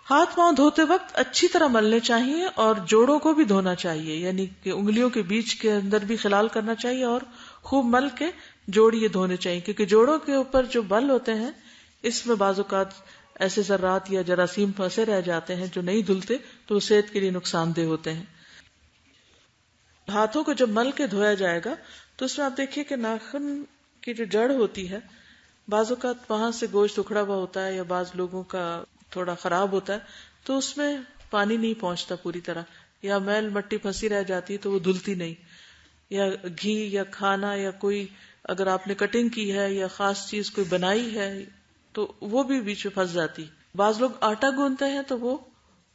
ہاتھ پاؤں دھوتے وقت اچھی طرح ملنے چاہیے اور جوڑوں کو بھی دھونا چاہیے، یعنی کہ انگلیوں کے بیچ کے اندر بھی خلال کرنا چاہیے اور خوب مل کے جوڑ یہ دھونے چاہیے، کیونکہ جوڑوں کے اوپر جو بل ہوتے ہیں اس میں بعض اوقات ایسے ذرات یا جراثیم پھنسے رہ جاتے ہیں جو نہیں دھلتے تو وہ صحت کے لیے نقصان دہ ہوتے ہیں۔ ہاتھوں کو جب مل کے دھویا جائے گا تو اس میں آپ دیکھیے کہ ناخن کی جو جڑ ہوتی ہے بعض اوقات وہاں سے گوشت اکھڑا ہوا ہوتا ہے یا بعض لوگوں کا تھوڑا خراب ہوتا ہے تو اس میں پانی نہیں پہنچتا پوری طرح، یا میل مٹی پھنسی رہ جاتی تو وہ دھلتی نہیں، یا گھی یا کھانا یا کوئی اگر آپ نے کٹنگ کی ہے یا خاص چیز کوئی بنائی ہے تو وہ بھی بیچ میں پھنس جاتی۔ بعض لوگ آٹا گوندتے ہیں تو وہ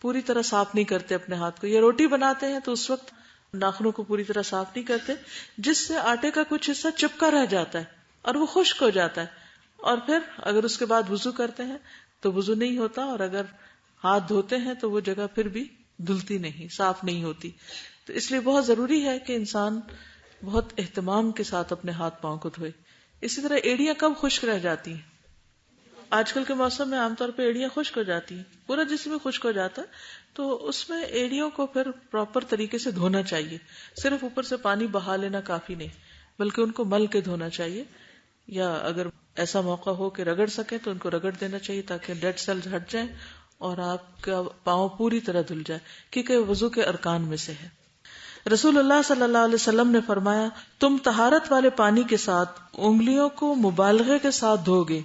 پوری طرح صاف نہیں کرتے اپنے ہاتھ کو، یا روٹی بناتے ہیں تو اس وقت ناخنوں کو پوری طرح صاف نہیں کرتے، جس سے آٹے کا کچھ حصہ چپکا رہ جاتا ہے اور وہ خشک ہو جاتا ہے، اور پھر اگر اس کے بعد وضو کرتے ہیں تو وضو نہیں ہوتا، اور اگر ہاتھ دھوتے ہیں تو وہ جگہ پھر بھی دھلتی نہیں، صاف نہیں ہوتی۔ تو اس لیے بہت ضروری ہے کہ انسان بہت اہتمام کے ساتھ اپنے ہاتھ پاؤں کو دھوئے۔ اسی طرح ایڑیاں کب خشک رہ جاتی ہیں؟ آج کل کے موسم میں عام طور پہ ایڑیاں خشک ہو جاتی ہیں، پورا جسم میں خشک ہو جاتا ہے، تو اس میں ایڑیوں کو پھر پراپر طریقے سے دھونا چاہیے۔ صرف اوپر سے پانی بہا لینا کافی نہیں، بلکہ ان کو مل کے دھونا چاہیے، یا اگر ایسا موقع ہو کہ رگڑ سکے تو ان کو رگڑ دینا چاہیے تاکہ ڈیڈ سیلز ہٹ جائیں اور آپ کا پاؤں پوری طرح دھل جائے، کیونکہ وضو کے ارکان میں سے ہے۔ رسول اللہ صلی اللہ علیہ وسلم نے فرمایا، تم طہارت والے پانی کے ساتھ انگلیوں کو مبالغے کے ساتھ دھو گے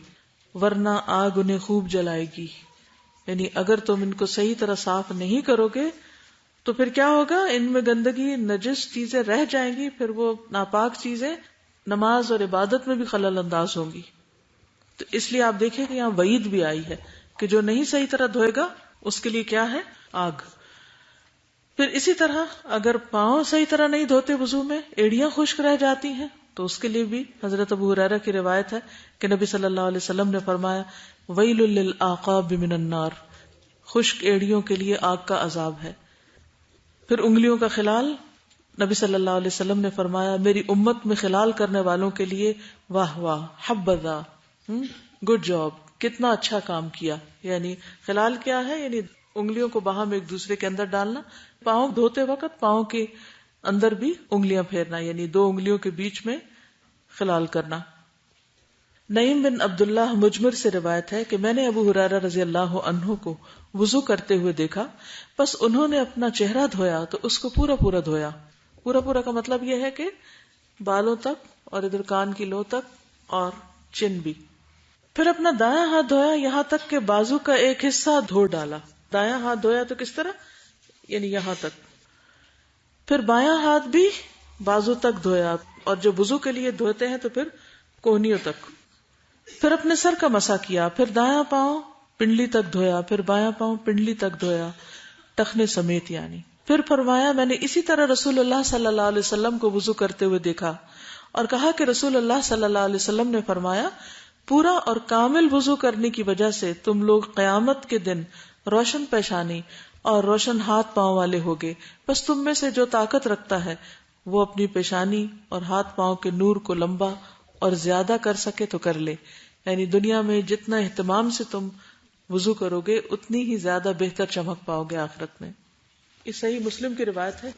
ورنہ آگ انہیں خوب جلائے گی، یعنی اگر تم ان کو صحیح طرح صاف نہیں کرو گے تو پھر کیا ہوگا، ان میں گندگی نجس چیزیں رہ جائیں گی، پھر وہ ناپاک چیزیں نماز اور عبادت میں بھی خلل انداز ہوں گی۔ تو اس لیے آپ دیکھیں کہ یہاں وعید بھی آئی ہے کہ جو نہیں صحیح طرح دھوئے گا اس کے لیے کیا ہے، آگ۔ پھر اسی طرح اگر پاؤں صحیح طرح نہیں دھوتے وضو میں، ایڑیاں خشک رہ جاتی ہیں تو اس کے لیے بھی حضرت ابو ہریرہ کی روایت ہے کہ نبی صلی اللہ علیہ وسلم نے فرمایا، ویل للعقاب من النار، خشک ایڑیوں کے لیے آگ کا عذاب ہے۔ پھر انگلیوں کا خلال، نبی صلی اللہ علیہ وسلم نے فرمایا، میری امت میں خلال کرنے والوں کے لیے واہ واہ، حبذا، گڈ جاب، کتنا اچھا کام کیا۔ یعنی خلال کیا ہے، یعنی انگلیوں کو باہم ایک دوسرے کے اندر ڈالنا، پاؤں دھوتے وقت پاؤں کے اندر بھی انگلیاں پھیرنا، یعنی دو انگلیوں کے بیچ میں خلال کرنا۔ نعیم بن عبداللہ مجمر سے روایت ہے کہ میں نے ابو ہریرہ رضی اللہ عنہ کو وضو کرتے ہوئے دیکھا، بس انہوں نے اپنا چہرہ دھویا تو اس کو پورا پورا دھویا۔ پورا پورا کا مطلب یہ ہے کہ بالوں تک اور ادھر کان کی لو تک اور چن بھی۔ پھر اپنا دایاں ہاتھ دھویا یہاں تک کہ بازو کا ایک حصہ دھو ڈالا۔ دایاں ہاتھ دھویا تو کس طرح، یعنی یہاں تک۔ پھر بایاں ہاتھ بھی بازو تک دھویا، اور جو وضو کے لیے دھوتے ہیں تو پھر کوہنیوں تک۔ پھر اپنے سر کا مسح کیا، پھر دایاں پاؤں پنڈلی تک دھویا، پھر بایاں پاؤں پنڈلی تک دھویا، ٹخنے سمیت یعنی۔ پھر فرمایا، میں نے اسی طرح رسول اللہ صلی اللہ علیہ وسلم کو وضو کرتے ہوئے دیکھا، اور کہا کہ رسول اللہ صلی اللہ علیہ وسلم نے فرمایا، پورا اور کامل وضو کرنے کی وجہ سے تم لوگ قیامت کے دن روشن پیشانی اور روشن ہاتھ پاؤں والے ہوگے، بس تم میں سے جو طاقت رکھتا ہے وہ اپنی پیشانی اور ہاتھ پاؤں کے نور کو لمبا اور زیادہ کر سکے تو کر لے۔ یعنی دنیا میں جتنا اہتمام سے تم وضو کرو گے اتنی ہی زیادہ بہتر چمک پاؤ گے آخرت میں۔ یہ صحیح مسلم کی روایت ہے۔